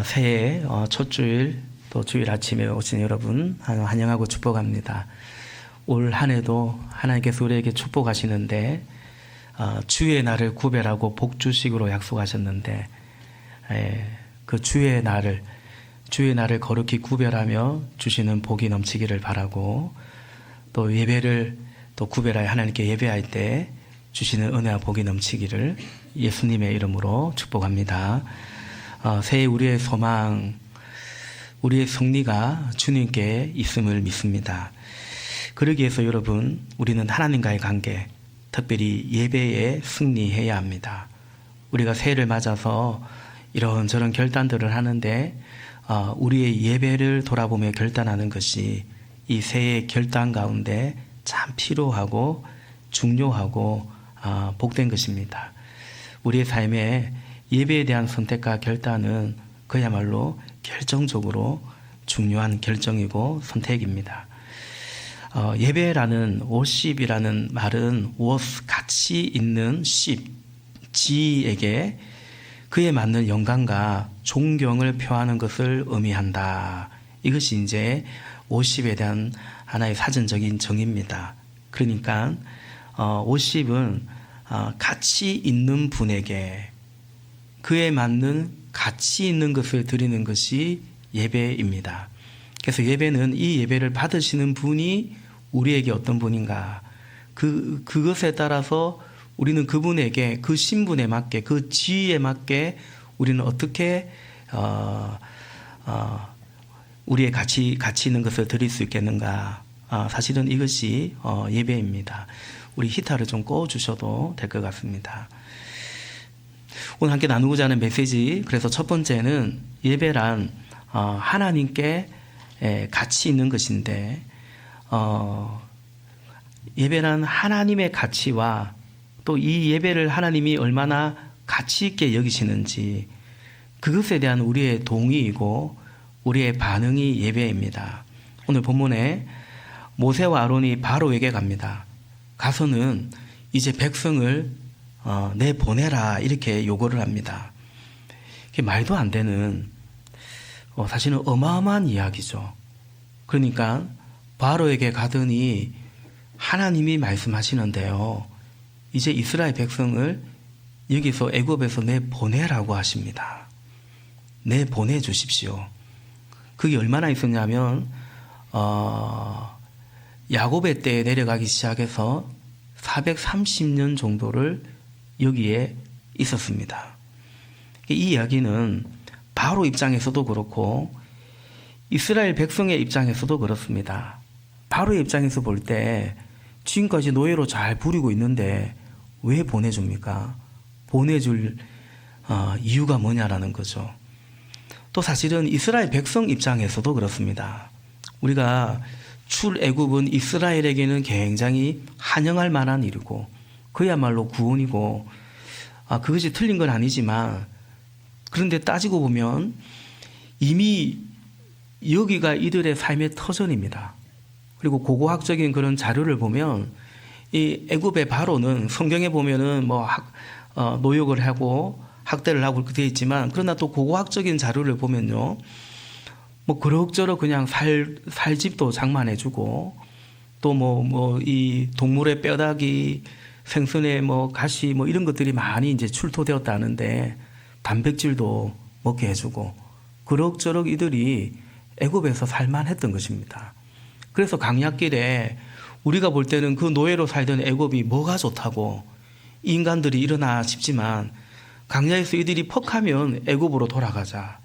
새해 첫 주일 또 주일 아침에 오신 여러분 환영하고 축복합니다. 올 한 해도 하나님께서 우리에게 축복하시는데 주의 날을 구별하고 복주식으로 약속하셨는데 그 주의 날을 거룩히 구별하며 주시는 복이 넘치기를 바라고, 또 예배를 또 구별하여 하나님께 예배할 때 주시는 은혜와 복이 넘치기를 예수님의 이름으로 축복합니다. 새해 우리의 소망, 우리의 승리가 주님께 있음을 믿습니다. 그러기 위해서 여러분, 우리는 하나님과의 관계, 특별히 예배에 승리해야 합니다. 우리가 새해를 맞아서 이런저런 결단들을 하는데 우리의 예배를 돌아보며 결단하는 것이 이 새해의 결단 가운데 참 필요하고 중요하고 복된 것입니다. 우리의 삶에 예배에 대한 선택과 결단은 그야말로 결정적으로 중요한 결정이고 선택입니다. 예배라는 worship이라는 말은 was, 가치 있는 ship, 지에게 그에 맞는 영광과 존경을 표하는 것을 의미한다. 이것이 이제 worship에 대한 하나의 사전적인 정의입니다. 그러니까 worship은 가치 있는 분에게 그에 맞는 가치 있는 것을 드리는 것이 예배입니다. 그래서 예배는 이 예배를 받으시는 분이 우리에게 어떤 분인가, 그것에 따라서 우리는 그분에게 그 신분에 맞게, 그 지위에 맞게 우리는 어떻게 우리의 가치 있는 것을 드릴 수 있겠는가. 사실은 이것이 예배입니다. 우리 히타를 좀 꺼주셔도 될 것 같습니다. 오늘 함께 나누고자 하는 메시지, 그래서 첫 번째는 예배란 하나님께 가치 있는 것인데, 예배란 하나님의 가치와 또 이 예배를 하나님이 얼마나 가치 있게 여기시는지, 그것에 대한 우리의 동의이고 우리의 반응이 예배입니다. 오늘 본문에 모세와 아론이 바로에게 갑니다. 가서는 이제 백성을 내보내라 이렇게 요구를 합니다. 이게 말도 안 되는 사실은 어마어마한 이야기죠. 그러니까 바로에게 가더니 하나님이 말씀하시는데요, 이제 이스라엘 백성을 여기서 애굽에서 내보내라고 하십니다. 내보내 주십시오. 그게 얼마나 있었냐면 야곱의 때에 내려가기 시작해서 430년 정도를 여기에 있었습니다. 이 이야기는 바로 입장에서도 그렇고 이스라엘 백성의 입장에서도 그렇습니다. 바로의 입장에서 볼 때 지금까지 노예로 잘 부리고 있는데 왜 보내줍니까? 보내줄 이유가 뭐냐라는 거죠. 또 사실은 이스라엘 백성 입장에서도 그렇습니다. 우리가 출애굽은 이스라엘에게는 굉장히 환영할 만한 일이고 그야말로 구원이고 그것이 틀린 건 아니지만, 그런데 따지고 보면 이미 여기가 이들의 삶의 터전입니다. 그리고 고고학적인 그런 자료를 보면 이 애굽의 바로는 성경에 보면은 노역을 하고 학대를 하고 그렇게 되어 있지만, 그러나 또 고고학적인 자료를 보면요, 그럭저럭 그냥 살 집도 장만해주고, 또 이 동물의 뼈다귀, 생선의 가시 이런 것들이 많이 이제 출토되었다는데 단백질도 먹게 해주고, 그럭저럭 이들이 애굽에서 살만했던 것입니다. 그래서 강약길에 우리가 볼 때는 그 노예로 살던 애굽이 뭐가 좋다고 인간들이 일어나 싶지만, 강야에서 이들이 퍽하면 애굽으로 돌아가자.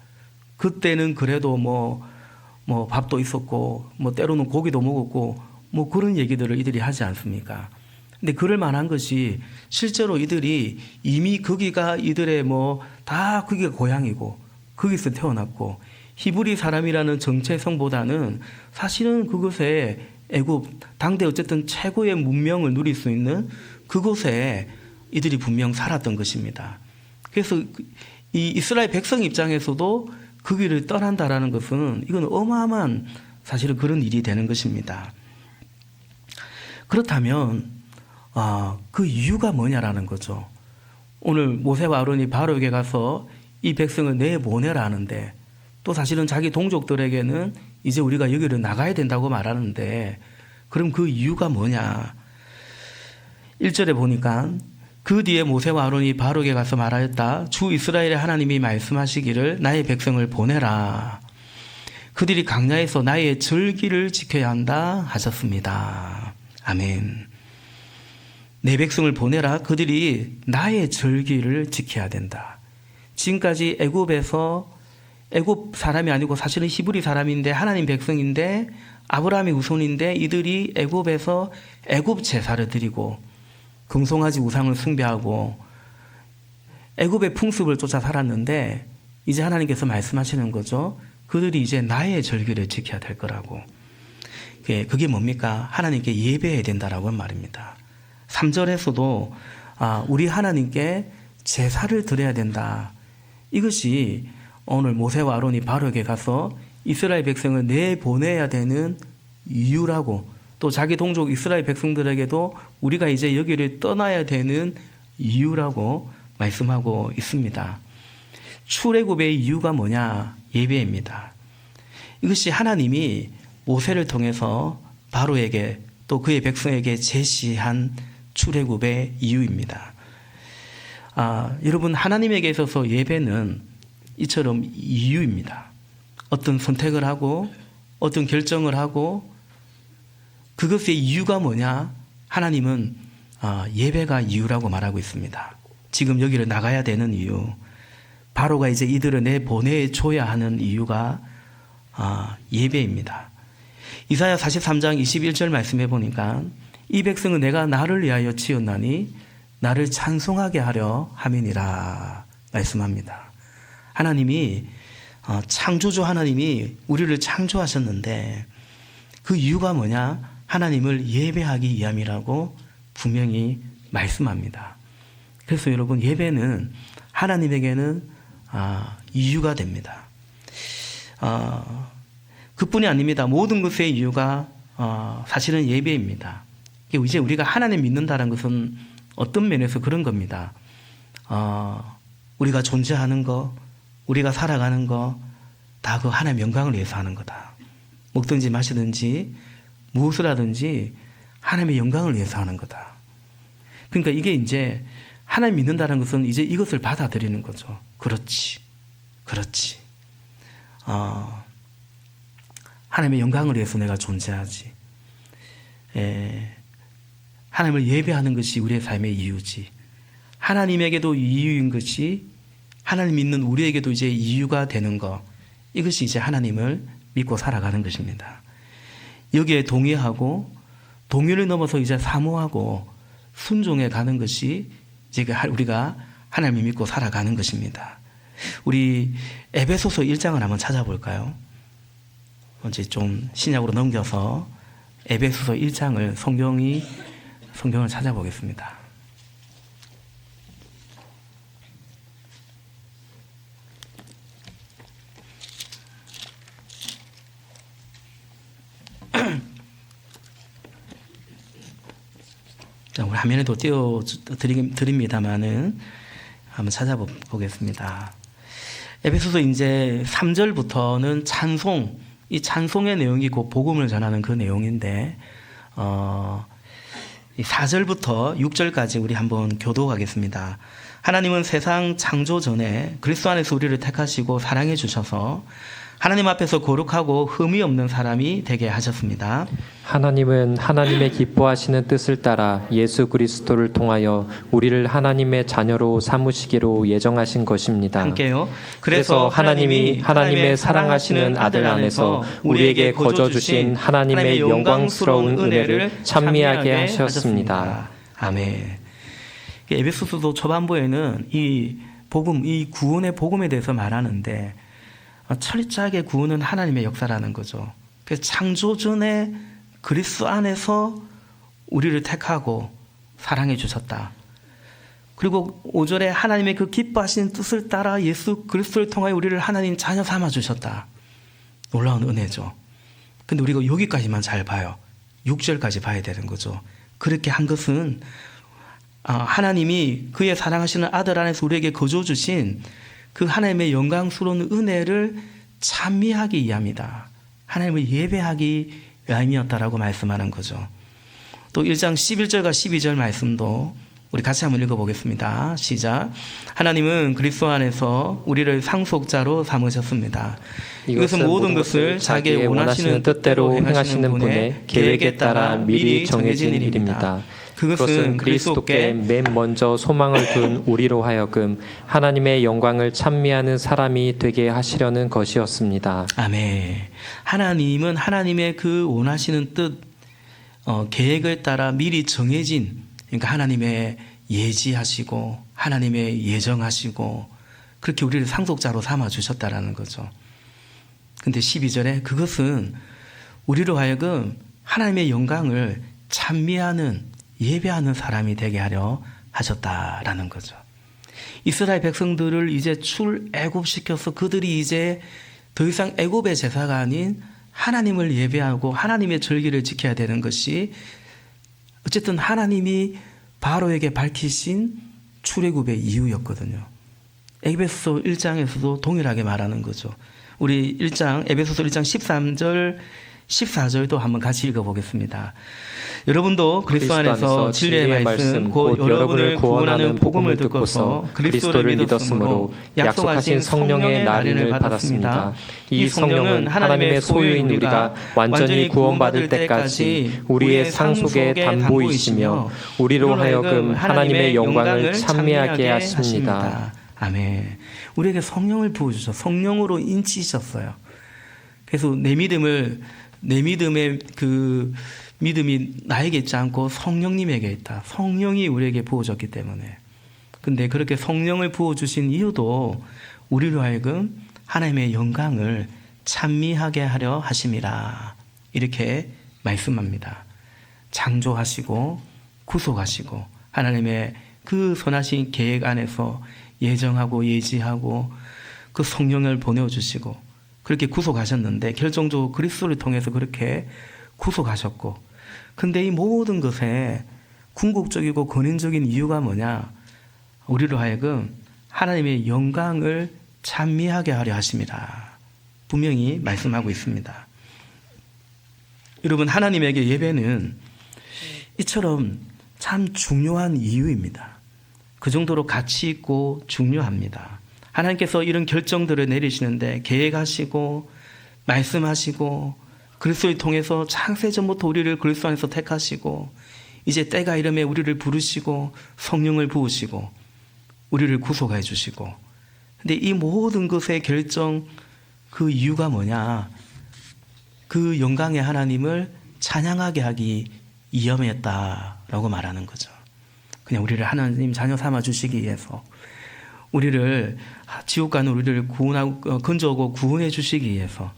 그때는 그래도 밥도 있었고 때로는 고기도 먹었고 그런 얘기들을 이들이 하지 않습니까? 근데 그럴 만한 것이 실제로 이들이 이미 거기가 이들의 다 거기가 고향이고 거기서 태어났고, 히브리 사람이라는 정체성보다는 사실은 그곳에 애굽, 당대 어쨌든 최고의 문명을 누릴 수 있는 그곳에 이들이 분명 살았던 것입니다. 그래서 이 이스라엘 백성 입장에서도 그 길을 떠난다라는 것은 이건 어마어마한 사실은 그런 일이 되는 것입니다. 그렇다면 그 이유가 뭐냐라는 거죠. 오늘 모세와 아론이 바로에게 가서 이 백성을 내보내라 하는데 또 사실은 자기 동족들에게는 이제 우리가 여기를 나가야 된다고 말하는데 그럼 그 이유가 뭐냐? 1절에 보니까 그 뒤에 모세와 아론이 바로에게 가서 말하였다. 주 이스라엘의 하나님이 말씀하시기를 나의 백성을 보내라. 그들이 광야에서 나의 절기를 지켜야 한다 하셨습니다. 아멘. 내 백성을 보내라. 그들이 나의 절기를 지켜야 된다. 지금까지 애굽 사람이 아니고 사실은 히브리 사람인데 하나님 백성인데 아브라함의 후손인데 이들이 애굽에서 애굽 제사를 드리고 금송아지 우상을 숭배하고 애굽의 풍습을 쫓아 살았는데 이제 하나님께서 말씀하시는 거죠. 그들이 이제 나의 절기를 지켜야 될 거라고. 그게 뭡니까? 하나님께 예배해야 된다라고 말입니다. 3절에서도 우리 하나님께 제사를 드려야 된다. 이것이 오늘 모세와 아론이 바로에게 가서 이스라엘 백성을 내보내야 되는 이유라고, 또 자기 동족 이스라엘 백성들에게도 우리가 이제 여기를 떠나야 되는 이유라고 말씀하고 있습니다. 출애굽의 이유가 뭐냐? 예배입니다. 이것이 하나님이 모세를 통해서 바로에게 또 그의 백성에게 제시한 출애굽의 이유입니다. 여러분, 하나님에게 있어서 예배는 이처럼 이유입니다. 어떤 선택을 하고 어떤 결정을 하고 그것의 이유가 뭐냐? 하나님은 예배가 이유라고 말하고 있습니다. 지금 여기를 나가야 되는 이유, 바로가 이제 이들을 내보내줘야 하는 이유가 예배입니다. 이사야 43장 21절 말씀해 보니까 이 백성은 내가 나를 위하여 지었나니 나를 찬송하게 하려 함이니라 말씀합니다. 하나님이 창조주 하나님이 우리를 창조하셨는데 그 이유가 뭐냐? 하나님을 예배하기 위함이라고 분명히 말씀합니다. 그래서 여러분, 예배는 하나님에게는 이유가 됩니다. 그뿐이 아닙니다. 모든 것의 이유가 사실은 예배입니다. 이제 우리가 하나님 믿는다는 것은 어떤 면에서 그런 겁니다. 우리가 존재하는 거, 우리가 살아가는 거 다 그 하나님 영광을 위해서 하는 거다. 먹든지 마시든지 무엇을 하든지 하나님의 영광을 위해서 하는 거다. 그러니까 이게 이제 하나님 믿는다는 것은 이제 이것을 받아들이는 거죠. 그렇지. 하나님의 영광을 위해서 내가 존재하지. 하나님을 예배하는 것이 우리의 삶의 이유지. 하나님에게도 이유인 것이 하나님 믿는 우리에게도 이제 이유가 되는 것. 이것이 이제 하나님을 믿고 살아가는 것입니다. 여기에 동의하고 동의를 넘어서 이제 사모하고 순종해 가는 것이 이제 우리가 하나님을 믿고 살아가는 것입니다. 우리 에베소서 1장을 한번 찾아볼까요? 이제 좀 신약으로 넘겨서 에베소서 1장을 성경을 찾아보겠습니다. 자, 우리 화면에도 띄워드립니다만은 한번 찾아보겠습니다. 에베소서 이제 3절부터는 찬송, 이 찬송의 내용이 곧 복음을 전하는 그 내용인데, 4절부터 6절까지 우리 한번 교독하겠습니다. 하나님은 세상 창조 전에 그리스도 안에서 우리를 택하시고 사랑해 주셔서 하나님 앞에서 거룩하고 흠이 없는 사람이 되게 하셨습니다. 하나님은 하나님의 기뻐하시는 뜻을 따라 예수 그리스도를 통하여 우리를 하나님의 자녀로 삼으시기로 예정하신 것입니다. 함께요. 그래서 하나님이 하나님의 사랑하시는 아들 안에서 우리에게 거저 주신 하나님의 영광스러운 은혜를 찬미하게 하셨습니다. 아멘. 에베소서도 초반부에는 이 복음, 이 구원의 복음에 대해서 말하는데 철저하게 구원은 하나님의 역사라는 거죠. 그래서 창조 전에 그리스도 안에서 우리를 택하고 사랑해 주셨다. 그리고 5절에 하나님의 그 기뻐하시는 뜻을 따라 예수 그리스도를 통하여 우리를 하나님 자녀 삼아 주셨다. 놀라운 은혜죠. 근데 우리가 여기까지만 잘 봐요. 6절까지 봐야 되는 거죠. 그렇게 한 것은 하나님이 그의 사랑하시는 아들 안에서 우리에게 거저 주신 그 하나님의 영광스러운 은혜를 찬미하기 위함이다. 하나님을 예배하기 위함이었다라고 말씀하는 거죠. 또 1장 11절과 12절 말씀도 우리 같이 한번 읽어보겠습니다. 시작. 하나님은 그리스도 안에서 우리를 상속자로 삼으셨습니다. 이것은 모든 것을 자기의 원하시는 뜻대로 행하시는 분의 계획에 따라 미리 정해진 일입니다. 그것은 그리스도께 맨 먼저 소망을 둔 우리로 하여금 하나님의 영광을 찬미하는 사람이 되게 하시려는 것이었습니다. 아멘. 하나님은 하나님의 그 원하시는 뜻, 계획을 따라 미리 정해진, 그러니까 하나님의 예지하시고 하나님의 예정하시고 그렇게 우리를 상속자로 삼아 주셨다라는 거죠. 근데 12절에 그것은 우리로 하여금 하나님의 영광을 찬미하는 예배하는 사람이 되게 하려 하셨다라는 거죠. 이스라엘 백성들을 이제 출애굽시켜서 그들이 이제 더 이상 애굽의 제사가 아닌 하나님을 예배하고 하나님의 절기를 지켜야 되는 것이 어쨌든 하나님이 바로에게 밝히신 출애굽의 이유였거든요. 에베소서 1장에서도 동일하게 말하는 거죠. 우리 에베소서 1장 13절 14절도 한번 같이 읽어보겠습니다. 여러분도 그리스도 안에서 진리의 말씀 곧 여러분을 구원하는 복음을 듣고서 그리스도를 믿었으므로 약속하신 성령의 나른을 받았습니다. 이 성령은 하나님의 소유인 우리가 완전히 구원받을 때까지 우리의 상속의 담보이시며 우리로 하여금 하나님의 영광을 찬미하게 하십니다. 아멘. 우리에게 성령을 부어주셔서 성령으로 인치셨어요. 그래서 내 믿음의 그 믿음이 나에게 있지 않고 성령님에게 있다. 성령이 우리에게 부어졌기 때문에. 근데 그렇게 성령을 부어주신 이유도 우리로 하여금 하나님의 영광을 찬미하게 하려 하심이라. 이렇게 말씀합니다. 창조하시고 구속하시고 하나님의 그 선하신 계획 안에서 예정하고 예지하고 그 성령을 보내주시고 그렇게 구속하셨는데 결정적으로 그리스도를 통해서 그렇게 구속하셨고, 근데 이 모든 것에 궁극적이고 근원적인 이유가 뭐냐? 우리로 하여금 하나님의 영광을 찬미하게 하려 하심이라. 분명히 말씀하고 있습니다. 여러분, 하나님에게 예배는 이처럼 참 중요한 이유입니다. 그 정도로 가치 있고 중요합니다. 하나님께서 이런 결정들을 내리시는데 계획하시고 말씀하시고 그리스도를 통해서 창세전부터 우리를 그리스도 안에서 택하시고 이제 때가 이름에 우리를 부르시고 성령을 부으시고 우리를 구속해 주시고, 근데 이 모든 것의 결정 그 이유가 뭐냐? 그 영광의 하나님을 찬양하게 하기 위함이었다라고 말하는 거죠. 그냥 우리를 하나님 자녀 삼아 주시기 위해서, 우리를 지옥 가는 우리를 구원하고 건져오고 구원해 주시기 위해서,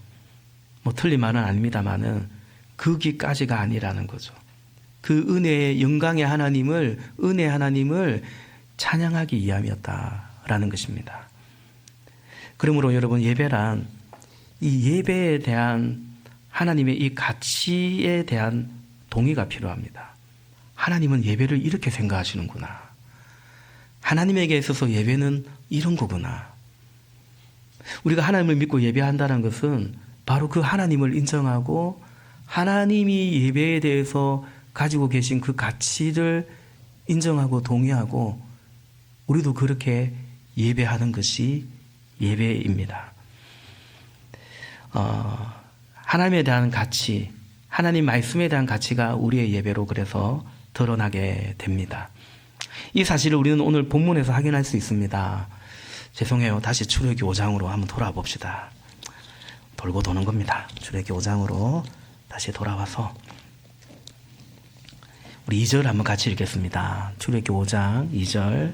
뭐 틀린 말은 아닙니다만은 거기까지가 아니라는 거죠. 그 은혜의 영광의 하나님을, 은혜 하나님을 찬양하기 위함이었다라는 것입니다. 그러므로 여러분, 예배란 이 예배에 대한 하나님의 이 가치에 대한 동의가 필요합니다. 하나님은 예배를 이렇게 생각하시는구나. 하나님에게 있어서 예배는 이런 거구나. 우리가 하나님을 믿고 예배한다는 것은 바로 그 하나님을 인정하고 하나님이 예배에 대해서 가지고 계신 그 가치를 인정하고 동의하고 우리도 그렇게 예배하는 것이 예배입니다. 하나님에 대한 가치, 하나님 말씀에 대한 가치가 우리의 예배로 그래서 드러나게 됩니다. 이 사실을 우리는 오늘 본문에서 확인할 수 있습니다. 죄송해요. 다시 출애굽기 5장으로 한번 돌아와 봅시다. 돌고 도는 겁니다. 출애굽기 5장으로 다시 돌아와서 우리 2절 한번 같이 읽겠습니다. 출애굽기 5장 2절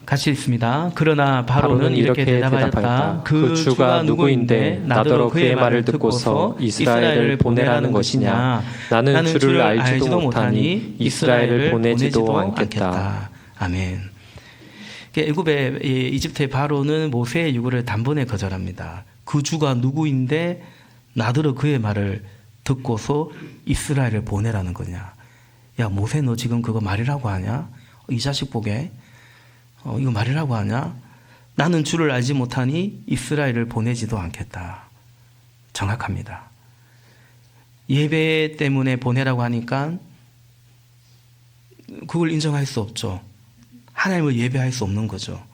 같이 읽습니다. 그러나 바로는 이렇게 대답하였다. 그 주가 누구인데 나더러 그의 말을 듣고서 이스라엘을 보내라는 것이냐? 나는 주를 알지도 못하니 이스라엘을 보내지도 않겠다. 아멘. 애굽의 이집트의 바로는 모세의 요구를 단번에 거절합니다. 그 주가 누구인데 나더러 그의 말을 듣고서 이스라엘을 보내라는 거냐? 야, 모세 너 지금 그거 말이라고 하냐? 이 자식 보게 이거 말이라고 하냐? 나는 주를 알지 못하니 이스라엘을 보내지도 않겠다. 정확합니다. 예배 때문에 보내라고 하니까 그걸 인정할 수 없죠. 하나님을 예배할 수 없는 거죠.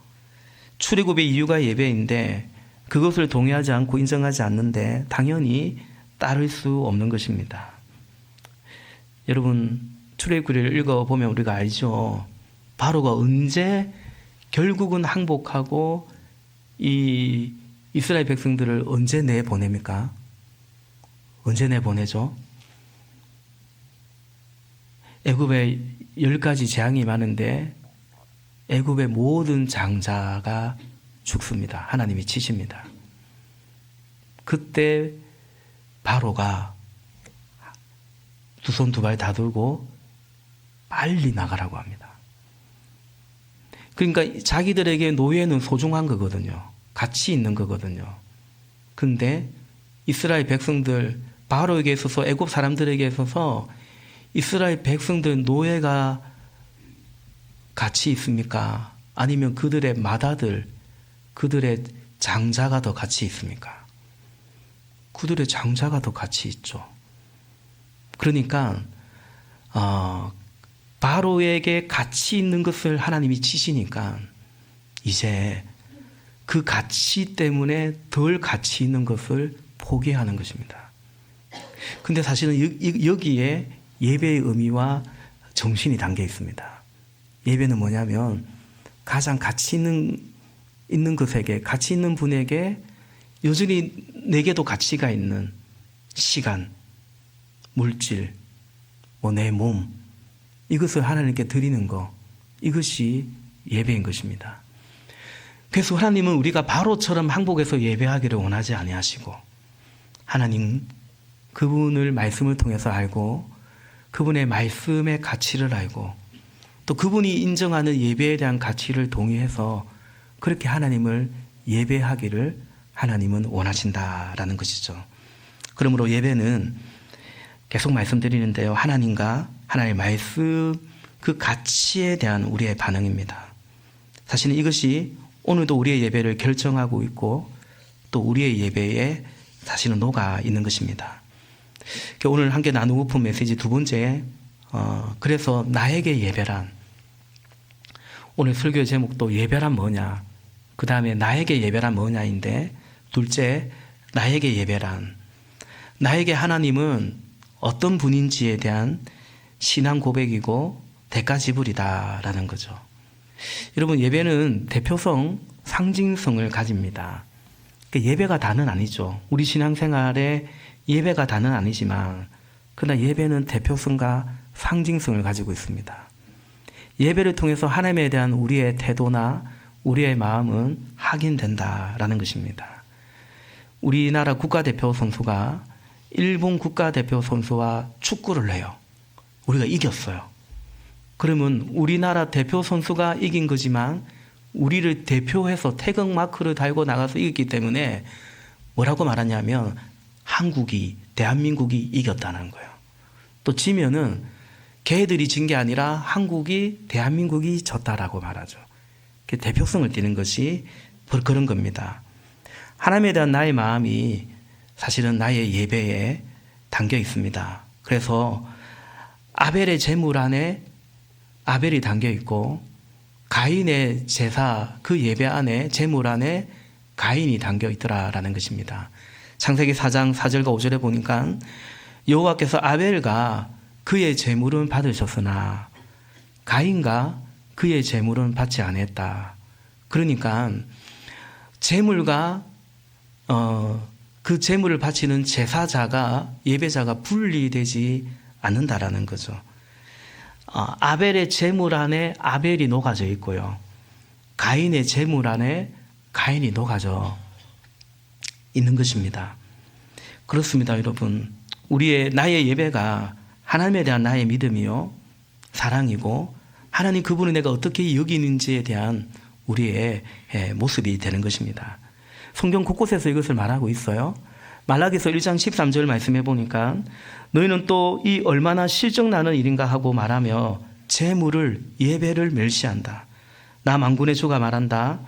출애굽의 이유가 예배인데 그것을 동의하지 않고 인정하지 않는데 당연히 따를 수 없는 것입니다. 여러분, 출애굽기를 읽어보면 우리가 알죠. 바로가 언제 결국은 항복하고 이 이스라엘 백성들을 언제 내보냅니까? 언제 내보내죠? 애굽에 10가지 재앙이 많은데 애굽의 모든 장자가 죽습니다. 하나님이 치십니다. 그때 바로가 두 손 두 발 다 들고 빨리 나가라고 합니다. 그러니까 자기들에게 노예는 소중한 거거든요. 가치 있는 거거든요. 근데 이스라엘 백성들, 바로에게 있어서, 애굽 사람들에게 있어서 이스라엘 백성들 노예가 가치 있습니까? 아니면 그들의 맏아들, 그들의 장자가 더 가치 있습니까? 그들의 장자가 더 가치 있죠. 그러니까 바로에게 가치 있는 것을 하나님이 치시니까 이제 그 가치 때문에 덜 가치 있는 것을 포기하는 것입니다. 근데 사실은 여기에 예배의 의미와 정신이 담겨 있습니다. 예배는 뭐냐면 가장 가치 있는 것에게, 가치 있는 분에게 여전히 내게도 가치가 있는 시간, 물질, 내 몸, 이것을 하나님께 드리는 것, 이것이 예배인 것입니다. 그래서 하나님은 우리가 바로처럼 항복해서 예배하기를 원하지 아니하시고, 하나님 그분을 말씀을 통해서 알고 그분의 말씀의 가치를 알고 또 그분이 인정하는 예배에 대한 가치를 동의해서 그렇게 하나님을 예배하기를 하나님은 원하신다라는 것이죠. 그러므로 예배는 계속 말씀드리는데요, 하나님과 하나님의 말씀 그 가치에 대한 우리의 반응입니다. 사실은 이것이 오늘도 우리의 예배를 결정하고 있고 또 우리의 예배에 사실은 녹아 있는 것입니다. 오늘 함께 나누고픈 메시지 두 번째, 그래서 나에게 예배란, 오늘 설교의 제목도 예배란 뭐냐, 그 다음에 나에게 예배란 뭐냐인데, 둘째, 나에게 예배란, 나에게 하나님은 어떤 분인지에 대한 신앙 고백이고 대가 지불이다라는 거죠. 여러분, 예배는 대표성, 상징성을 가집니다. 예배가 다는 아니죠. 우리 신앙생활에 예배가 다는 아니지만 그러나 예배는 대표성과 상징성을 가지고 있습니다. 예배를 통해서 하나님에 대한 우리의 태도나 우리의 마음은 확인된다라는 것입니다. 우리나라 국가대표 선수가 일본 국가대표 선수와 축구를 해요. 우리가 이겼어요. 그러면 우리나라 대표 선수가 이긴 거지만 우리를 대표해서 태극 마크를 달고 나가서 이겼기 때문에 뭐라고 말하냐면 한국이, 대한민국이 이겼다는 거예요. 또 지면은 걔들이 진 게 아니라 한국이, 대한민국이 졌다라고 말하죠. 대표성을 띠는 것이 그런 겁니다. 하나님에 대한 나의 마음이 사실은 나의 예배에 담겨 있습니다. 그래서 아벨의 제물 안에 아벨이 담겨 있고 가인의 제사, 그 예배 안에, 제물 안에 가인이 담겨 있더라라는 것입니다. 창세기 4장 4절과 5절에 보니까 여호와께서 아벨과 그의 제물은 받으셨으나 가인과 그의 제물은 받지 않았다. 그러니까 제물과 그 제물을 바치는 제사자가, 예배자가 분리되지 않는다라는 거죠. 아벨의 제물 안에 아벨이 녹아져 있고요, 가인의 제물 안에 가인이 녹아져 있는 것입니다. 그렇습니다, 여러분. 나의 예배가 하나님에 대한 나의 믿음이요, 사랑이고 하나님 그분을 내가 어떻게 여기는지에 대한 우리의 모습이 되는 것입니다. 성경 곳곳에서 이것을 말하고 있어요. 말라기서 1장 13절 말씀해 보니까 너희는 또 이 얼마나 실정나는 일인가 하고 말하며 제물을, 예배를 멸시한다. 나 만군의 주가 말한다.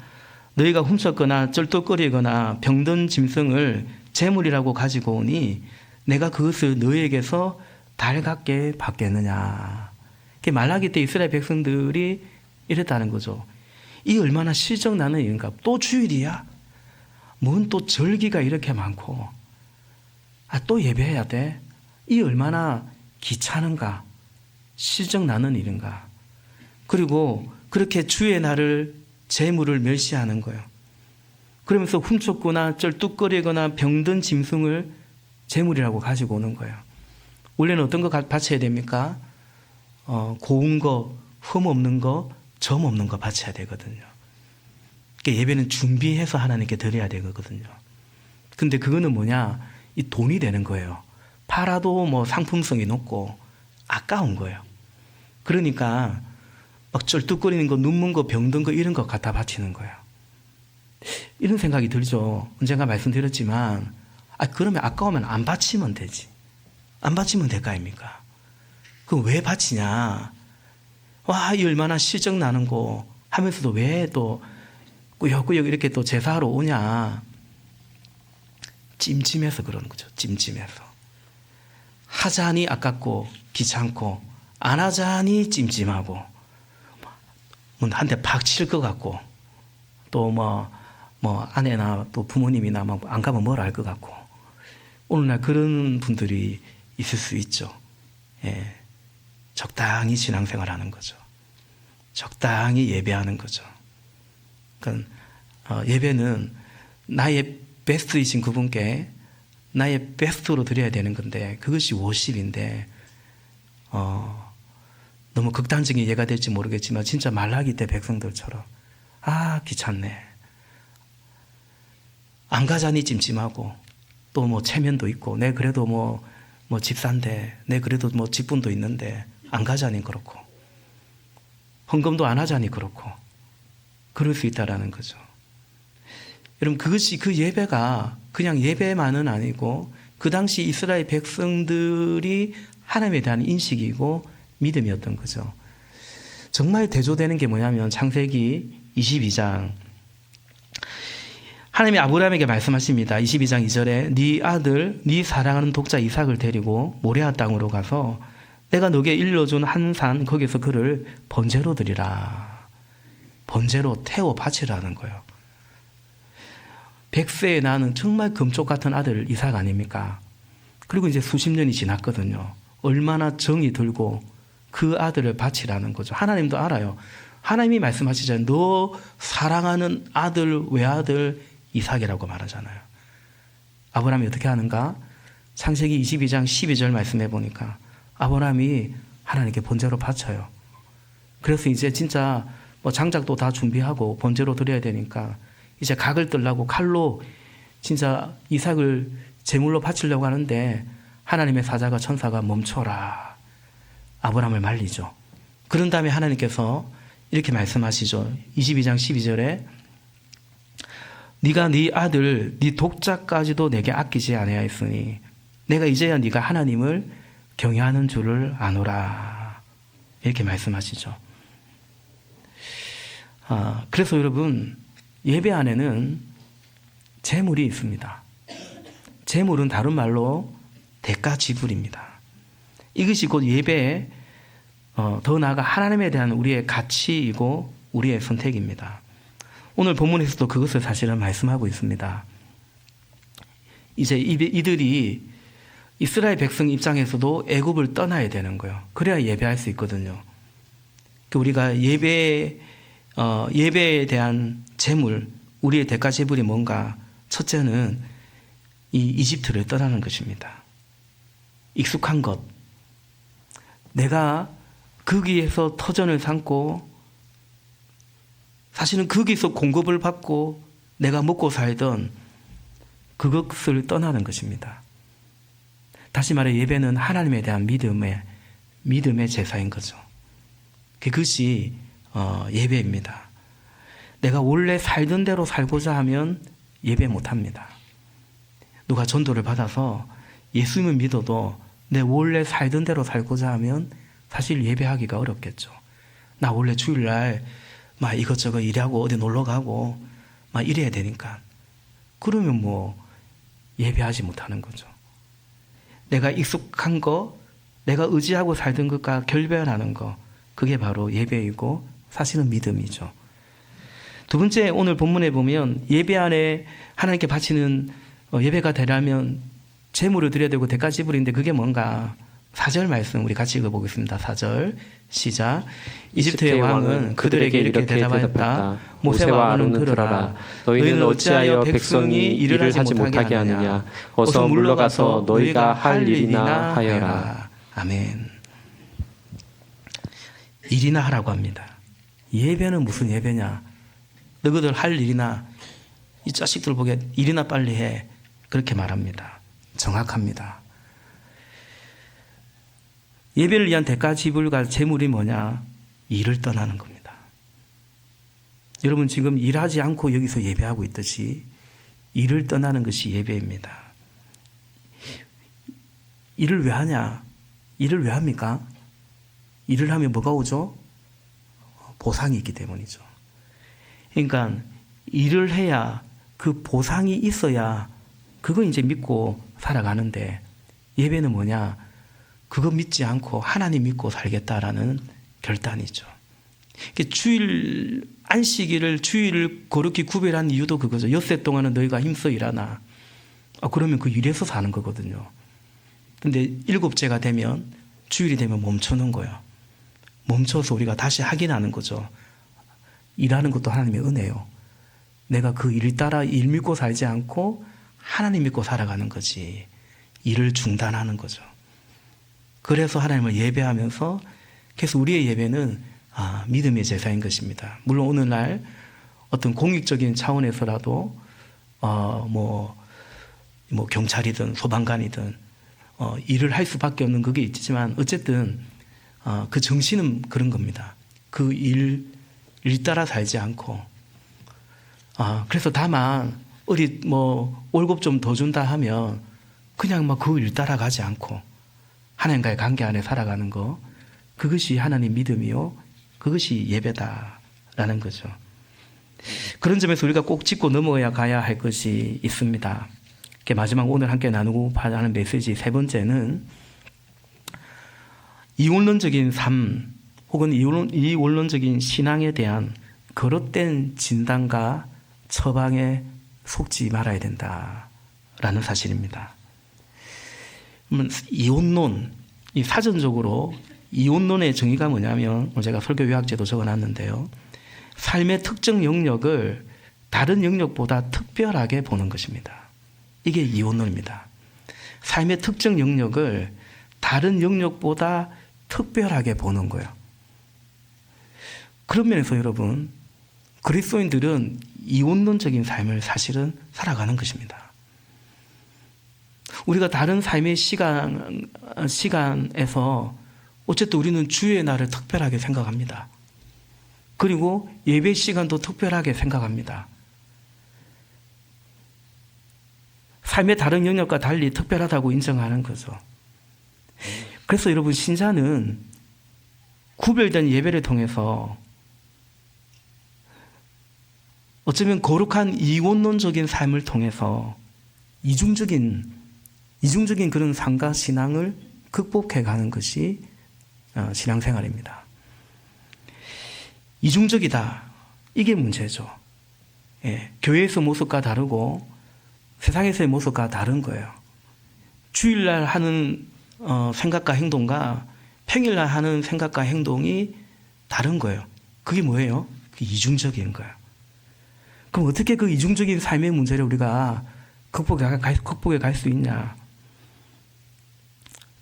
너희가 훔쳤거나 쩔뚝거리거나 병든 짐승을 재물이라고 가지고 오니 내가 그것을 너희에게서 달갑게 받겠느냐. 말라기 때 이스라엘 백성들이 이랬다는 거죠. 이 얼마나 실정나는 일인가. 또 주일이야? 뭔 또 절기가 이렇게 많고, 또 예배해야 돼? 이 얼마나 귀찮은가, 실정나는 일인가. 그리고 그렇게 주의 날을 재물을 멸시하는 거예요. 그러면서 훔쳤거나 쩔뚝거리거나 병든 짐승을 재물이라고 가지고 오는 거예요. 원래는 어떤 거 바쳐야 됩니까? 고운 거, 흠 없는 거, 점 없는 거 바쳐야 되거든요. 그러니까 예배는 준비해서 하나님께 드려야 되거든요. 근데 그거는 뭐냐? 이 돈이 되는 거예요. 팔아도 뭐 상품성이 높고 아까운 거예요. 그러니까 막 쩔뚝거리는 거, 눈문 거, 병든 거 이런 거 갖다 바치는 거예요. 이런 생각이 들죠. 언젠가 말씀드렸지만, 그러면 아까우면 안 바치면 되지. 안 바치면 될 거 아닙니까? 그럼 왜 바치냐? 와, 이 얼마나 실적 나는 거 하면서도 왜 또 꾸역꾸역 이렇게 또 제사하러 오냐? 찜찜해서 그러는 거죠. 찜찜해서. 하자니 아깝고 귀찮고, 안 하자니 찜찜하고, 한 대 팍 칠 것 같고, 또 아내나 또 부모님이나 안 가면 뭘 알 것 같고, 오늘날 그런 분들이 있을 수 있죠. 예. 적당히 신앙생활 하는 거죠. 적당히 예배하는 거죠. 그러니까, 예배는 나의 베스트이신 그분께 나의 베스트로 드려야 되는 건데, 그것이 워십인데, 너무 극단적인 예가 될지 모르겠지만, 진짜 말라기 때 백성들처럼, 귀찮네. 안 가자니 찜찜하고, 또 체면도 있고, 내 그래도 집사인데, 내 그래도 직분도 있는데, 안 가자니 그렇고, 헌금도 안 하자니 그렇고, 그럴 수 있다라는 거죠. 여러분, 그것이 그 예배가 그냥 예배만은 아니고, 그 당시 이스라엘 백성들이 하나님에 대한 인식이고, 믿음이었던 거죠. 정말 대조되는 게 뭐냐면, 창세기 22장. 하나님이 아브라함에게 말씀하십니다. 22장 2절에 네 아들, 네 사랑하는 독자 이삭을 데리고 모레아 땅으로 가서 내가 너에게 일러준 한 산 거기서 그를 번제로 드리라. 번제로 태워 바치라는 거예요. 100세에 낳은 정말 금쪽 같은 아들 이삭 아닙니까? 그리고 이제 수십 년이 지났거든요. 얼마나 정이 들고 그 아들을 바치라는 거죠. 하나님도 알아요. 하나님이 말씀하시잖아요. 너 사랑하는 아들, 외아들 이삭이라고 말하잖아요. 아브라함이 어떻게 하는가? 창세기 22장 12절 말씀해 보니까 아브라함이 하나님께 번제로 바쳐요. 그래서 이제 진짜 장작도 다 준비하고 번제로 드려야 되니까 이제 각을 뜨려고 칼로 진짜 이삭을 제물로 바치려고 하는데 하나님의 사자가 천사가 멈춰라. 아브라함을 말리죠. 그런 다음에 하나님께서 이렇게 말씀하시죠. 22장 12절에 네가 네 아들, 네 독자까지도 내게 아끼지 아니하였으니 내가 이제야 네가 하나님을 경외하는 줄을 아노라. 이렇게 말씀하시죠. 그래서 여러분, 예배 안에는 재물이 있습니다. 재물은 다른 말로 대가 지불입니다. 이것이 곧 예배의 더 나아가 하나님에 대한 우리의 가치이고 우리의 선택입니다. 오늘 본문에서도 그것을 사실은 말씀하고 있습니다. 이제 이들이 이스라엘 백성 입장에서도 애굽을 떠나야 되는 거예요. 그래야 예배할 수 있거든요. 우리가 예배에 대한 재물, 우리의 대가 지불이 뭔가? 첫째는 이 이집트를 떠나는 것입니다. 익숙한 것. 내가 거기에서 터전을 삼고 사실은 거기서 공급을 받고 내가 먹고 살던 그것을 떠나는 것입니다. 다시 말해 예배는 하나님에 대한 믿음의 제사인 거죠. 그것이 예배입니다. 내가 원래 살던 대로 살고자 하면 예배 못합니다. 누가 전도를 받아서 예수님을 믿어도 내 원래 살던 대로 살고자 하면 사실 예배하기가 어렵겠죠. 나 원래 주일날 막 이것저것 일하고 어디 놀러 가고 막 이래야 되니까. 그러면 뭐 예배하지 못하는 거죠. 내가 익숙한 거, 내가 의지하고 살던 것과 결별하는 거, 그게 바로 예배이고 사실은 믿음이죠. 두 번째, 오늘 본문에 보면 예배 안에 하나님께 바치는 예배가 되려면 제물을 드려야 되고 대가 지불인데 그게 뭔가? 4절 말씀 우리 같이 읽어보겠습니다. 4절 시작. 이집트의 왕은 그들에게 이렇게 대답하였다. 모세와 아론은 들어라. 너희는 어찌하여 백성이 일을 하지 못하게 하느냐. 어서 물러가서 너희가 할 일이나 하여라. 아멘. 일이나 하라고 합니다. 예배는 무슨 예배냐? 너희들 할 일이나, 이 자식들 보게 일이나 빨리 해. 그렇게 말합니다. 정확합니다. 예배를 위한 대가 지불과 제물이 뭐냐? 일을 떠나는 겁니다. 여러분 지금 일하지 않고 여기서 예배하고 있듯이 일을 떠나는 것이 예배입니다. 일을 왜 하냐? 일을 왜 합니까? 일을 하면 뭐가 오죠? 보상이 있기 때문이죠. 그러니까 일을 해야 그 보상이 있어야 그거 이제 믿고 살아가는데, 예배는 뭐냐? 그거 믿지 않고 하나님 믿고 살겠다라는 결단이죠. 주일 안식일을 주일을 거룩히 구별한 이유도 그거죠. 엿새 동안은 너희가 힘써 일하나. 그러면 그 일에서 사는 거거든요. 근데 일곱째가 되면, 주일이 되면 멈추는 거예요. 멈춰서 우리가 다시 확인하는 거죠. 일하는 것도 하나님의 은혜요. 내가 그 일 따라 일 믿고 살지 않고 하나님 믿고 살아가는 거지. 일을 중단하는 거죠. 그래서 하나님을 예배하면서 그래서 우리의 예배는 믿음의 제사인 것입니다. 물론 오늘날 어떤 공익적인 차원에서라도 뭐 경찰이든 소방관이든 일을 할 수밖에 없는 그게 있지만, 어쨌든 그 정신은 그런 겁니다. 그 일 따라 살지 않고, 그래서 다만 어디 뭐 월급 좀 더 준다 하면 그냥 막 그 일 따라가지 않고 하나님과의 관계 안에 살아가는 거, 그것이 하나님 믿음이요, 그것이 예배다라는 거죠. 그런 점에서 우리가 꼭 짚고 넘어야 가야 할 것이 있습니다. 마지막 오늘 함께 나누고 하는 메시지 세 번째는 이원론적인 삶 혹은 이원론적인 신앙에 대한 거듭된 진단과 처방에 속지 말아야 된다라는 사실입니다. 이원론, 이 사전적으로 이원론의 정의가 뭐냐면, 제가 설교 요약제도 적어놨는데요. 삶의 특정 영역을 다른 영역보다 특별하게 보는 것입니다. 이게 이원론입니다. 삶의 특정 영역을 다른 영역보다 특별하게 보는 거예요. 그런 면에서 여러분, 그리스도인들은 이원론적인 삶을 사실은 살아가는 것입니다. 우리가 다른 삶의 시간에서 어쨌든 우리는 주의 날을 특별하게 생각합니다. 그리고 예배 시간도 특별하게 생각합니다. 삶의 다른 영역과 달리 특별하다고 인정하는 거죠. 그래서 여러분, 신자는 구별된 예배를 통해서 어쩌면 거룩한 이원론적인 삶을 통해서 이중적인 그런 삶과 신앙을 극복해 가는 것이 신앙생활입니다. 이중적이다, 이게 문제죠. 교회에서 모습과 다르고 세상에서의 모습과 다른 거예요. 주일날 하는 생각과 행동과 평일날 하는 생각과 행동이 다른 거예요. 그게 뭐예요? 그게 이중적인 거예요. 그럼 어떻게 그 이중적인 삶의 문제를 우리가 극복해 갈 수 있냐?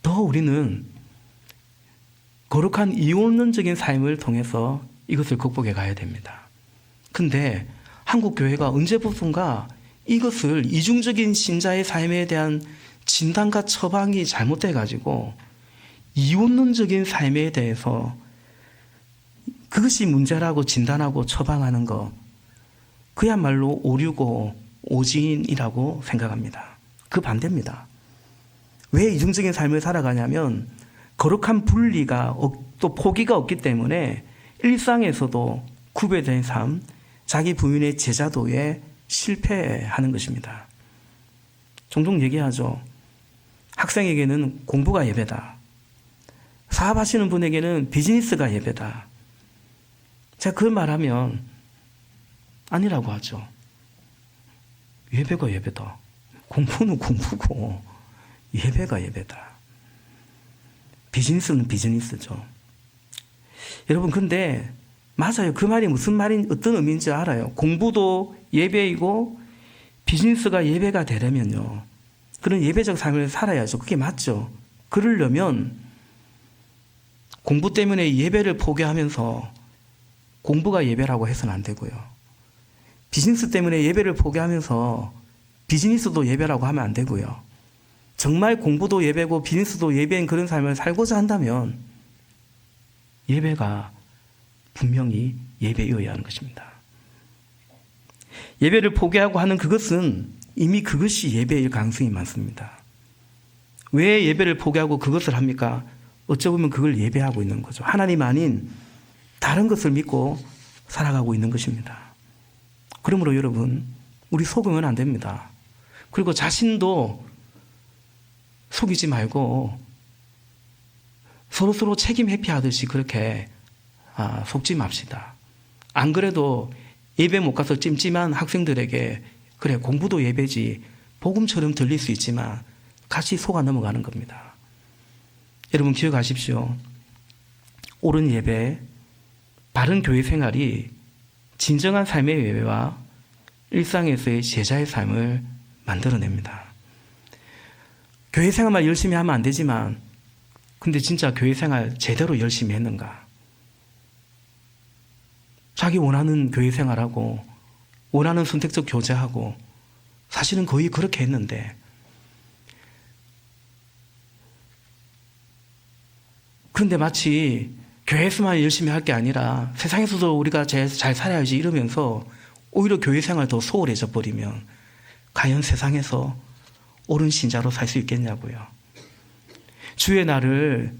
더 우리는 거룩한 이원론적인 삶을 통해서 이것을 극복해 가야 됩니다. 근데 한국 교회가 언제부턴가 이것을 이중적인 신자의 삶에 대한 진단과 처방이 잘못돼 가지고 이원론적인 삶에 대해서 그것이 문제라고 진단하고 처방하는 것, 그야말로 오류고 오진이라고 생각합니다. 그 반대입니다. 왜 이중적인 삶을 살아가냐면 거룩한 분리가 또 포기가 없기 때문에 일상에서도 구별된 삶, 자기 부인의 제자도에 실패하는 것입니다. 종종 얘기하죠. 학생에게는 공부가 예배다. 사업하시는 분에게는 비즈니스가 예배다. 제가 그 말하면 아니라고 하죠. 예배가 예배다. 공부는 공부고 예배가 예배다. 비즈니스는 비즈니스죠. 여러분, 근데 맞아요. 그 말이 무슨 말인, 어떤 의미인지 알아요. 공부도 예배이고 비즈니스가 예배가 되려면요, 그런 예배적 삶을 살아야죠. 그게 맞죠. 그러려면 공부 때문에 예배를 포기하면서 공부가 예배라고 해서는 안 되고요. 비즈니스 때문에 예배를 포기하면서 비즈니스도 예배라고 하면 안 되고요. 정말 공부도 예배고 비즈니스도 예배인 그런 삶을 살고자 한다면 예배가 분명히 예배여야 하는 것입니다. 예배를 포기하고 하는 그것은 이미 그것이 예배일 가능성이 많습니다. 왜 예배를 포기하고 그것을 합니까? 어찌 보면 그걸 예배하고 있는 거죠. 하나님 아닌 다른 것을 믿고 살아가고 있는 것입니다. 그러므로 여러분, 우리 속으면 안 됩니다. 그리고 자신도 속이지 말고 서로 책임 회피하듯이 그렇게 속지 맙시다. 안 그래도 예배 못 가서 찜찜한 학생들에게 그래, 공부도 예배지, 복음처럼 들릴 수 있지만 같이 속아 넘어가는 겁니다. 여러분, 기억하십시오. 옳은 예배, 바른 교회 생활이 진정한 삶의 예배와 일상에서의 제자의 삶을 만들어냅니다. 교회 생활만 열심히 하면 안 되지만, 근데 진짜 교회 생활 제대로 열심히 했는가? 자기 원하는 교회 생활하고 원하는 선택적 교제하고 사실은 거의 그렇게 했는데, 그런데 마치 교회에서만 열심히 할 게 아니라 세상에서도 우리가 잘 살아야지 이러면서 오히려 교회 생활 더 소홀해져 버리면 과연 세상에서 옳은 신자로 살 수 있겠냐고요. 주의 날을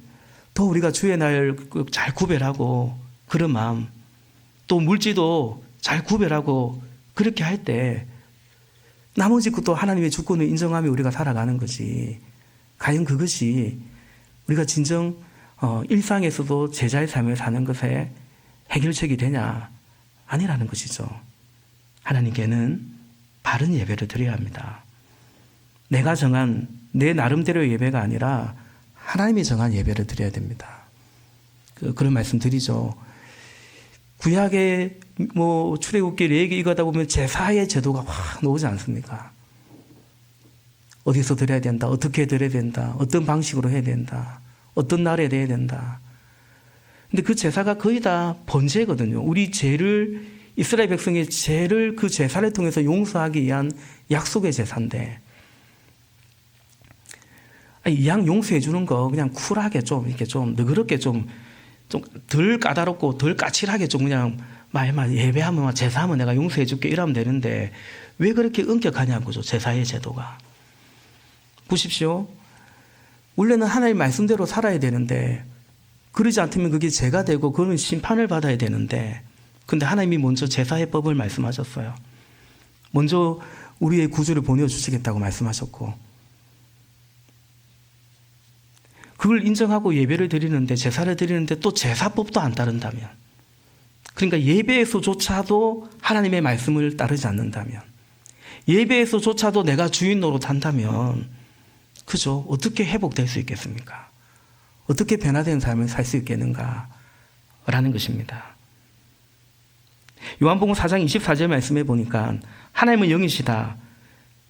더 우리가 주의 날 잘 구별하고 그런 마음, 또 물질도 잘 구별하고 그렇게 할 때 나머지 것도 하나님의 주권을 인정하며 우리가 살아가는 거지. 과연 그것이 우리가 진정 일상에서도 제자의 삶을 사는 것에 해결책이 되냐? 아니라는 것이죠. 하나님께는 바른 예배를 드려야 합니다. 내가 정한 내 나름대로의 예배가 아니라 하나님이 정한 예배를 드려야 됩니다. 그런 말씀 드리죠. 구약의 출애굽기 레위기 이거 하다 보면 제사의 제도가 확 나오지 않습니까? 어디서 드려야 된다, 어떻게 드려야 된다, 어떤 방식으로 해야 된다, 어떤 날에 해야 된다. 근데 그 제사가 거의 다 번제거든요. 우리 죄를, 이스라엘 백성의 죄를 그 제사를 통해서 용서하기 위한 약속의 제사인데, 이 양 용서해 주는 거 그냥 쿨하게 좀 이렇게 좀 너그럽게 좀 덜 까다롭고 덜 까칠하게 좀 그냥 예배하면 제사하면 내가 용서해 줄게 이러면 되는데 왜 그렇게 엄격하냐고죠. 제사의 제도가. 보십시오. 원래는 하나님 말씀대로 살아야 되는데 그러지 않다면 그게 죄가 되고 그거는 심판을 받아야 되는데, 근데 하나님이 먼저 제사의 법을 말씀하셨어요. 먼저 우리의 구주를 보내주시겠다고 말씀하셨고, 그걸 인정하고 예배를 드리는데, 제사를 드리는데 또 제사법도 안 따른다면, 그러니까 예배에서조차도 하나님의 말씀을 따르지 않는다면, 예배에서조차도 내가 주인 노릇한다면, 그죠? 어떻게 회복될 수 있겠습니까? 어떻게 변화된 삶을 살 수 있겠는가? 라는 것입니다. 요한복음 4장 24절 말씀에 보니까 하나님은 영이시다.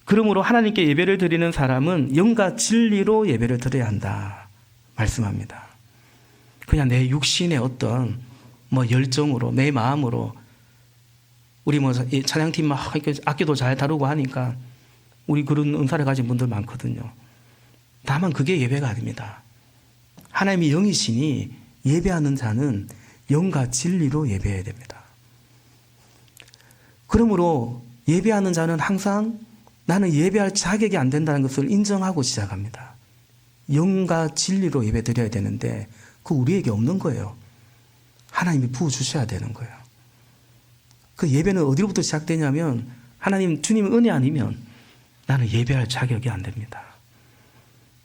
그러므로 하나님께 예배를 드리는 사람은 영과 진리로 예배를 드려야 한다. 말씀합니다. 그냥 내 육신의 어떤 열정으로, 내 마음으로, 우리 찬양팀 막 악기도 잘 다루고 하니까 우리 그런 은사를 가진 분들 많거든요. 다만 그게 예배가 아닙니다. 하나님이 영이시니 예배하는 자는 영과 진리로 예배해야 됩니다. 그러므로 예배하는 자는 항상 나는 예배할 자격이 안 된다는 것을 인정하고 시작합니다. 영과 진리로 예배 드려야 되는데 그거 우리에게 없는 거예요. 하나님이 부어주셔야 되는 거예요. 그 예배는 어디로부터 시작되냐면 하나님 주님 은혜 아니면 나는 예배할 자격이 안 됩니다.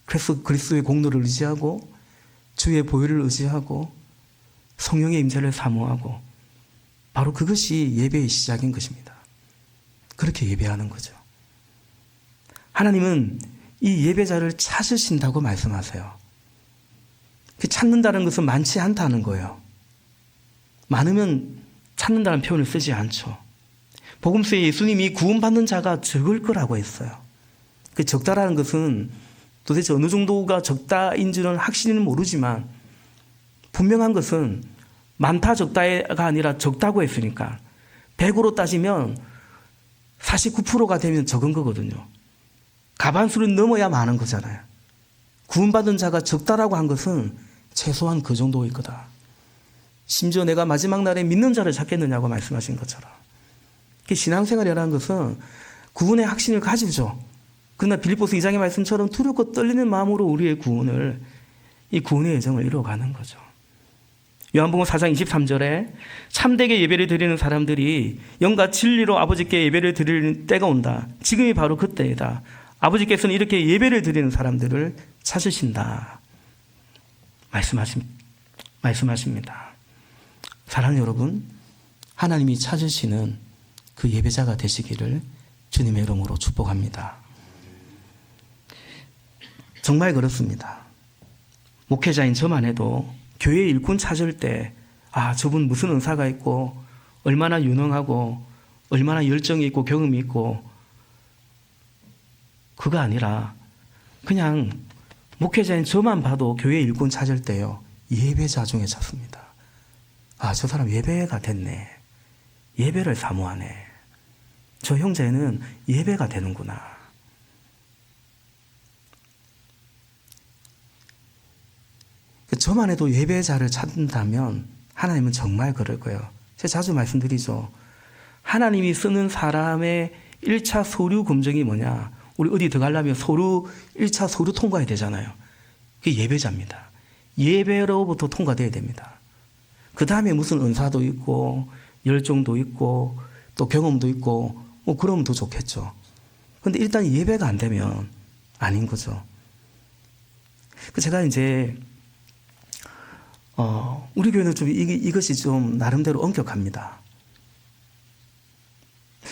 그래서 그리스도의 공로를 의지하고 주의 보혈을 의지하고 성령의 임재를 사모하고 바로 그것이 예배의 시작인 것입니다. 그렇게 예배하는 거죠. 하나님은 이 예배자를 찾으신다고 말씀하세요. 그 찾는다는 것은 많지 않다는 거예요. 많으면 찾는다는 표현을 쓰지 않죠. 복음서에 예수님이 구원받는 자가 적을 거라고 했어요. 그 적다라는 것은 도대체 어느 정도가 적다인지는 확실히는 모르지만 분명한 것은 많다 적다가 아니라 적다고 했으니까 100으로 따지면 49%가 되면 적은 거거든요. 가반수를 넘어야 많은 거잖아요. 구원받은 자가 적다라고 한 것은 최소한 그 정도일 거다. 심지어 내가 마지막 날에 믿는 자를 찾겠느냐고 말씀하신 것처럼. 신앙생활이라는 것은 구원의 확신을 가지죠. 그러나 빌립보서 2장의 말씀처럼 두렵고 떨리는 마음으로 우리의 이 구원의 여정을 이루어가는 거죠. 요한복음 4장 23절에 참되게 예배를 드리는 사람들이 영과 진리로 아버지께 예배를 드릴 때가 온다. 지금이 바로 그때이다. 아버지께서는 이렇게 예배를 드리는 사람들을 찾으신다. 말씀하십니다. 사랑하는 여러분, 하나님이 찾으시는 그 예배자가 되시기를 주님의 이름으로 축복합니다. 정말 그렇습니다. 목회자인 저만 해도 교회 일꾼 찾을 때 저분 무슨 은사가 있고 얼마나 유능하고 얼마나 열정이 있고 경험이 있고 그거 아니라 그냥 목회자인 저만 봐도 교회 일꾼 찾을 때요. 예배자 중에 찾습니다. 저 사람 예배가 됐네. 예배를 사모하네. 저 형제는 예배가 되는구나. 저만 해도 예배자를 찾는다면 하나님은 정말 그럴 거예요. 제가 자주 말씀드리죠. 하나님이 쓰는 사람의 1차 서류 검증이 뭐냐. 우리 어디 들어가려면 1차 서류 통과해야 되잖아요. 그게 예배자입니다. 예배로부터 통과돼야 됩니다. 그 다음에 무슨 은사도 있고 열정도 있고 또 경험도 있고 그러면 더 좋겠죠. 그런데 일단 예배가 안 되면 아닌 거죠. 제가 이제 우리 교회는 좀 이것이 좀 나름대로 엄격합니다.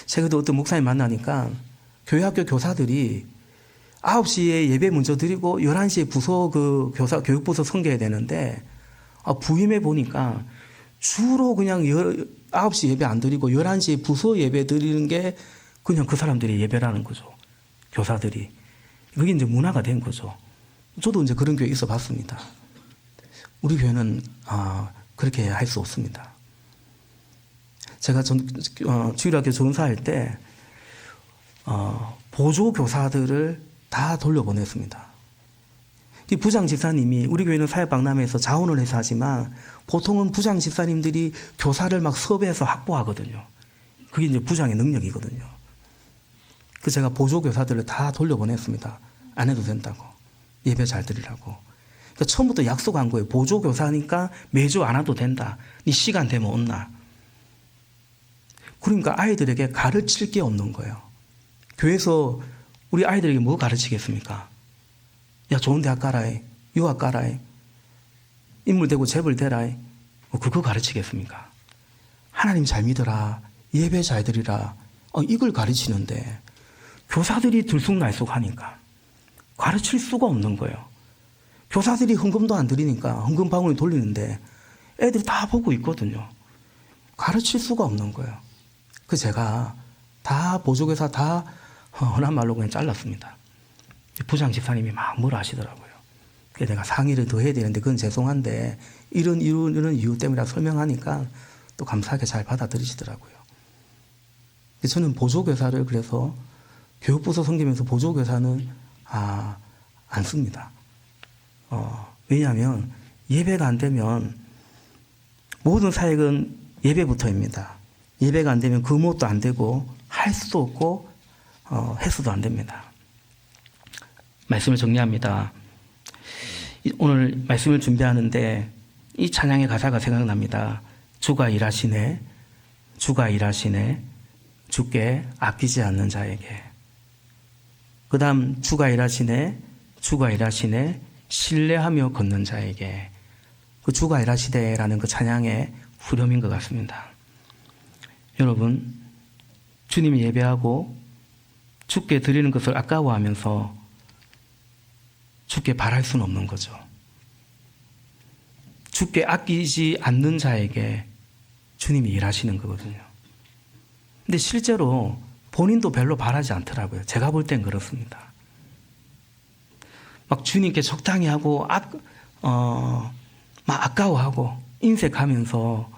최근에 어떤 목사님 만나니까 교회 학교 교사들이 9시에 예배 먼저 드리고 11시에 부서 교육부서 섬겨야 되는데 부임해 보니까 주로 그냥 9시 예배 안 드리고 11시에 부서 예배 드리는 게 그냥 그 사람들의 예배라는 거죠. 교사들이. 그게 이제 문화가 된 거죠. 저도 이제 그런 교회 있어 봤습니다. 우리 교회는 그렇게 할 수 없습니다. 제가 주일학교 전사할 때 보조 교사들을 다 돌려보냈습니다. 이 부장 집사님이 우리 교회는 사역박람회에서 자원을 해서 하지만 보통은 부장 집사님들이 교사를 막 섭외해서 확보하거든요. 그게 이제 부장의 능력이거든요. 그래서 제가 보조 교사들을 다 돌려보냈습니다. 안 해도 된다고. 예배 잘 드리라고. 그러니까 처음부터 약속한 거예요. 보조 교사니까 매주 안 와도 된다. 네 시간 되면 온나. 그러니까 아이들에게 가르칠 게 없는 거예요. 교회에서 우리 아이들에게 뭐 가르치겠습니까? 야, 좋은 대학 가라이, 유학 가라이, 인물되고 재벌 되라이. 그거 가르치겠습니까? 하나님 잘 믿어라, 예배 잘 드리라. 이걸 가르치는데 교사들이 들쑥날쑥하니까 가르칠 수가 없는 거예요. 교사들이 헌금도 안 드리니까 헌금 방울이 돌리는데 애들이 다 보고 있거든요. 가르칠 수가 없는 거예요. 제가 다 보조교사 다 흔한 말로 그냥 잘랐습니다. 부장 집사님이 막 뭐라 하시더라고요. 그래서 내가 상의를 더 해야 되는데 그건 죄송한데 이런 이유 때문에 설명하니까 또 감사하게 잘 받아들이시더라고요. 저는 보조교사를 그래서 교육부서 섬기면서 보조교사는 안 씁니다. 왜냐하면 예배가 안 되면 모든 사역은 예배부터입니다. 예배가 안 되면 금호도 안 되고 할 수도 없고 해서도 안 됩니다. 말씀을 정리합니다. 오늘 말씀을 준비하는데 이 찬양의 가사가 생각납니다. 주가 일하시네. 주가 일하시네. 주께 아끼지 않는 자에게. 그 다음 주가 일하시네. 주가 일하시네. 신뢰하며 걷는 자에게. 그 주가 일하시되라는 그 찬양의 후렴인 것 같습니다. 여러분, 주님이 예배하고 주께 드리는 것을 아까워하면서 주께 바랄 수는 없는 거죠. 주께 아끼지 않는 자에게 주님이 일하시는 거거든요. 근데 실제로 본인도 별로 바라지 않더라고요. 제가 볼 땐 그렇습니다. 막 주님께 적당히 하고 막 아까워하고 인색하면서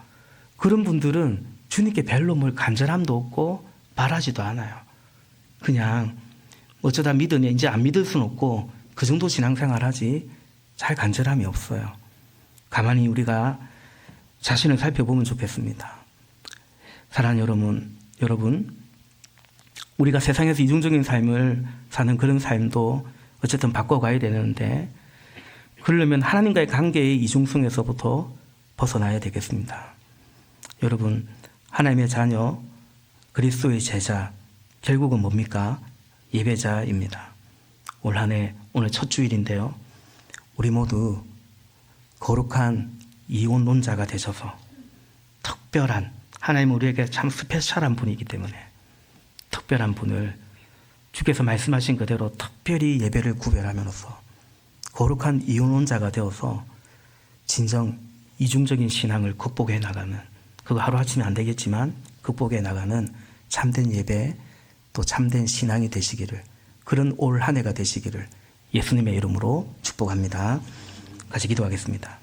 그런 분들은 주님께 별로 뭘 간절함도 없고 바라지도 않아요. 그냥 어쩌다 믿으니 이제 안 믿을 수는 없고 그 정도 신앙생활 하지 잘 간절함이 없어요. 가만히 우리가 자신을 살펴보면 좋겠습니다. 사랑하는 여러분, 우리가 세상에서 이중적인 삶을 사는 그런 삶도 어쨌든 바꿔가야 되는데, 그러려면 하나님과의 관계의 이중성에서부터 벗어나야 되겠습니다. 여러분, 하나님의 자녀, 그리스도의 제자, 결국은 뭡니까? 예배자입니다. 올 한 해, 오늘 첫 주일인데요. 우리 모두 거룩한 이혼론자가 되셔서 특별한, 하나님은 우리에게 참 스페셜한 분이기 때문에 특별한 분을 주께서 말씀하신 그대로 특별히 예배를 구별하면서 거룩한 이혼론자가 되어서 진정 이중적인 신앙을 극복해 나가는, 그거 하루아침에 안 되겠지만 극복해 나가는 참된 예배, 또 참된 신앙이 되시기를, 그런 올 한 해가 되시기를 예수님의 이름으로 축복합니다. 같이 기도하겠습니다.